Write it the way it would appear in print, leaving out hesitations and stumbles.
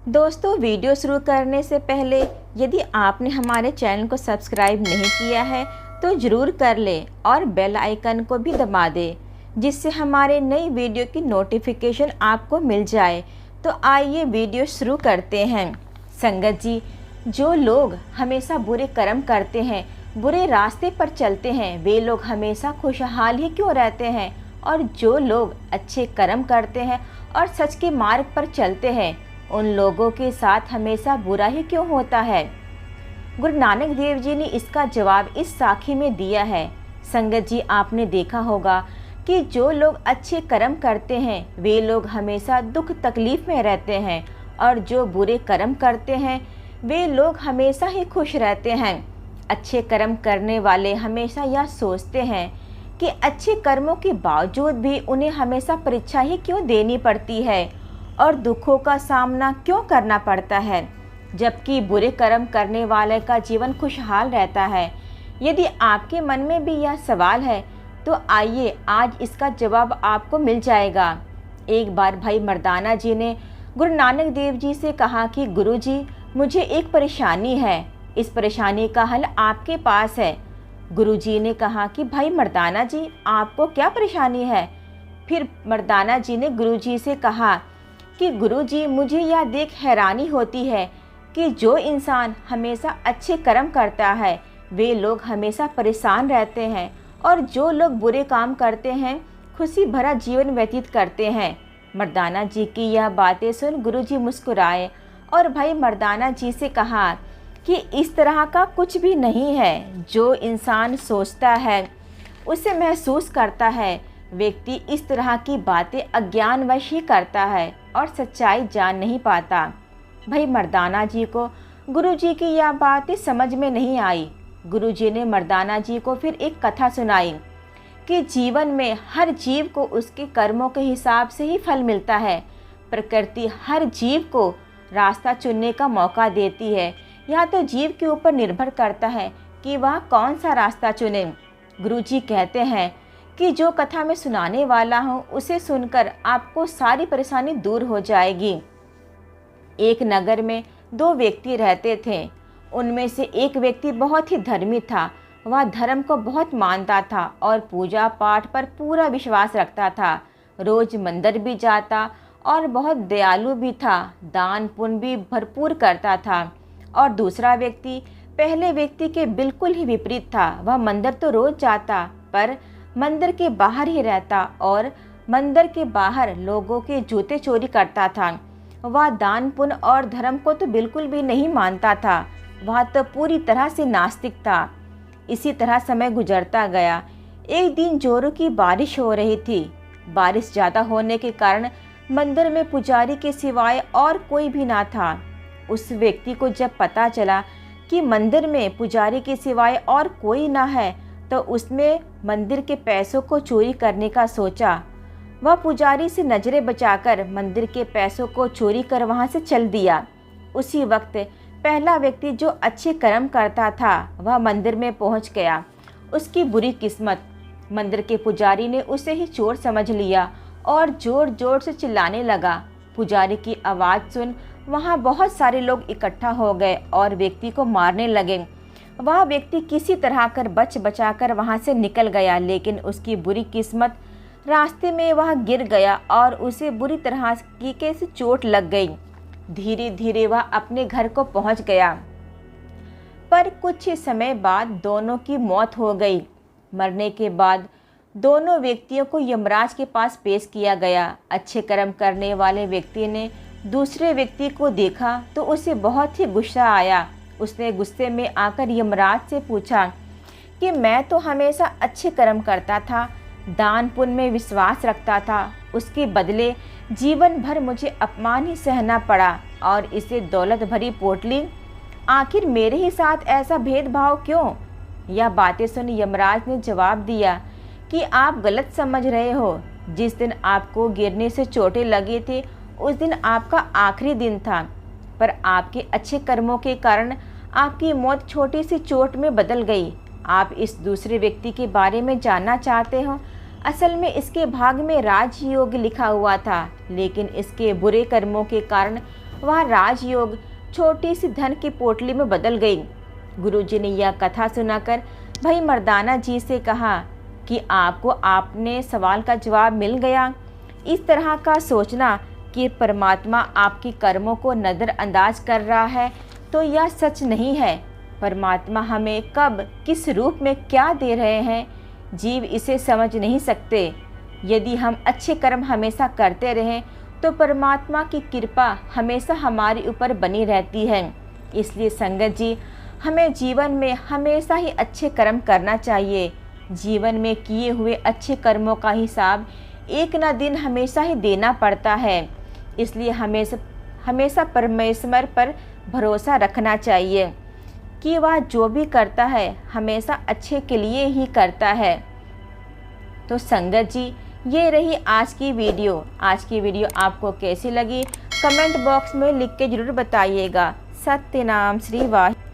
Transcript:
दोस्तों, वीडियो शुरू करने से पहले यदि आपने हमारे चैनल को सब्सक्राइब नहीं किया है तो ज़रूर कर लें और बेल आइकन को भी दबा दें, जिससे हमारे नई वीडियो की नोटिफिकेशन आपको मिल जाए। तो आइए वीडियो शुरू करते हैं। संगत जी, जो लोग हमेशा बुरे कर्म करते हैं, बुरे रास्ते पर चलते हैं, वे लोग हमेशा खुशहाल ही क्यों रहते हैं? और जो लोग अच्छे कर्म करते हैं और सच के मार्ग पर चलते हैं, उन लोगों के साथ हमेशा बुरा ही क्यों होता है? गुरु नानक देव जी ने इसका जवाब इस साखी में दिया है। संगत जी, आपने देखा होगा कि जो लोग अच्छे कर्म करते हैं वे लोग हमेशा दुख तकलीफ में रहते हैं, और जो बुरे कर्म करते हैं वे लोग हमेशा ही खुश रहते हैं। अच्छे कर्म करने वाले हमेशा यह सोचते हैं कि अच्छे कर्मों के बावजूद भी उन्हें हमेशा परीक्षा ही क्यों देनी पड़ती है और दुखों का सामना क्यों करना पड़ता है, जबकि बुरे कर्म करने वाले का जीवन खुशहाल रहता है। यदि आपके मन में भी यह सवाल है तो आइए आज इसका जवाब आपको मिल जाएगा। एक बार भाई मर्दाना जी ने गुरु नानक देव जी से कहा कि गुरु जी, मुझे एक परेशानी है, इस परेशानी का हल आपके पास है। गुरु जी ने कहा कि भाई मर्दाना जी, आपको क्या परेशानी है? फिर मर्दाना जी ने गुरु जी से कहा कि गुरुजी, मुझे यह देख हैरानी होती है कि जो इंसान हमेशा अच्छे कर्म करता है वे लोग हमेशा परेशान रहते हैं, और जो लोग बुरे काम करते हैं खुशी भरा जीवन व्यतीत करते हैं। मर्दाना जी की यह बातें सुन गुरुजी मुस्कुराए और भाई मर्दाना जी से कहा कि इस तरह का कुछ भी नहीं है। जो इंसान सोचता है उसे महसूस करता है। व्यक्ति इस तरह की बातें अज्ञानवश ही करता है और सच्चाई जान नहीं पाता। भाई मर्दाना जी को गुरुजी की यह बातें समझ में नहीं आई। गुरुजी ने मर्दाना जी को फिर एक कथा सुनाई कि जीवन में हर जीव को उसके कर्मों के हिसाब से ही फल मिलता है। प्रकृति हर जीव को रास्ता चुनने का मौका देती है, यह तो जीव के ऊपर निर्भर करता है कि वह कौन सा रास्ता चुने। गुरुजी कहते हैं कि जो कथा मैं सुनाने वाला हूँ उसे सुनकर आपको सारी परेशानी दूर हो जाएगी। एक नगर में दो व्यक्ति रहते थे। उनमें से एक व्यक्ति बहुत ही धर्मी था। वह धर्म को बहुत मानता था और पूजा पाठ पर पूरा विश्वास रखता था। रोज मंदिर भी जाता और बहुत दयालु भी था। दान पुण्य भी भरपूर करता था। और दूसरा व्यक्ति पहले व्यक्ति के बिल्कुल ही विपरीत था। वह मंदिर तो रोज जाता पर मंदिर के बाहर ही रहता और मंदिर के बाहर लोगों के जूते चोरी करता था। वह दान पुण्य और धर्म को तो बिल्कुल भी नहीं मानता था। वह तो पूरी तरह से नास्तिक था। इसी तरह समय गुजरता गया। एक दिन जोरों की बारिश हो रही थी। बारिश ज़्यादा होने के कारण मंदिर में पुजारी के सिवाय और कोई भी ना था। उस व्यक्ति को जब पता चला कि मंदिर में पुजारी के सिवाय और कोई ना है तो उसने मंदिर के पैसों को चोरी करने का सोचा। वह पुजारी से नजरें बचाकर मंदिर के पैसों को चोरी कर वहां से चल दिया। उसी वक्त पहला व्यक्ति जो अच्छे कर्म करता था वह मंदिर में पहुंच गया। उसकी बुरी किस्मत, मंदिर के पुजारी ने उसे ही चोर समझ लिया और जोर जोर से चिल्लाने लगा। पुजारी की आवाज़ सुन वहाँ बहुत सारे लोग इकट्ठा हो गए और व्यक्ति को मारने लगे। वह व्यक्ति किसी तरह कर बचा कर वहाँ से निकल गया, लेकिन उसकी बुरी किस्मत, रास्ते में वह गिर गया और उसे बुरी तरह की कैसे चोट लग गई। धीरे धीरे वह अपने घर को पहुँच गया, पर कुछ ही समय बाद दोनों की मौत हो गई। मरने के बाद दोनों व्यक्तियों को यमराज के पास पेश किया गया। अच्छे कर्म करने वाले व्यक्ति ने दूसरे व्यक्ति को देखा तो उसे बहुत ही गुस्सा आया। उसने गुस्से में आकर यमराज से पूछा कि मैं तो हमेशा अच्छे कर्म करता था, दान पुण्य में विश्वास रखता था, उसके बदले जीवन भर मुझे अपमान ही सहना पड़ा और इसे दौलत भरी पोटली। आखिर मेरे ही साथ ऐसा भेदभाव क्यों? यह बातें सुन यमराज ने जवाब दिया कि आप गलत समझ रहे हो। जिस दिन आपको गिरने से चोटें लगी थी उस दिन आपका आखिरी दिन था, पर आपके अच्छे कर्मों के कारण आपकी मौत छोटी सी चोट में बदल गई। आप इस दूसरे व्यक्ति के बारे में जानना चाहते हो? असल में इसके भाग में राजयोग लिखा हुआ था, लेकिन इसके बुरे कर्मों के कारण वह राजयोग छोटी सी धन की पोटली में बदल गई। गुरुजी ने यह कथा सुनाकर भाई मर्दाना जी से कहा कि आपको आपने सवाल का जवाब मिल गया। इस तरह का सोचना कि परमात्मा आपकी कर्मों को नज़रअंदाज कर रहा है तो यह सच नहीं है। परमात्मा हमें कब किस रूप में क्या दे रहे हैं, जीव इसे समझ नहीं सकते। यदि हम अच्छे कर्म हमेशा करते रहें तो परमात्मा की कृपा हमेशा हमारे ऊपर बनी रहती है। इसलिए संगत जी, हमें जीवन में हमेशा ही अच्छे कर्म करना चाहिए। जीवन में किए हुए अच्छे कर्मों का हिसाब एक न दिन हमेशा ही देना पड़ता है। इसलिए हमेशा परमेश्वर पर भरोसा रखना चाहिए कि वह जो भी करता है हमेशा अच्छे के लिए ही करता है। तो संगत जी, ये रही आज की वीडियो। आज की वीडियो आपको कैसी लगी कमेंट बॉक्स में लिख के ज़रूर बताइएगा। सत्यनाम श्री वाहिगुरु।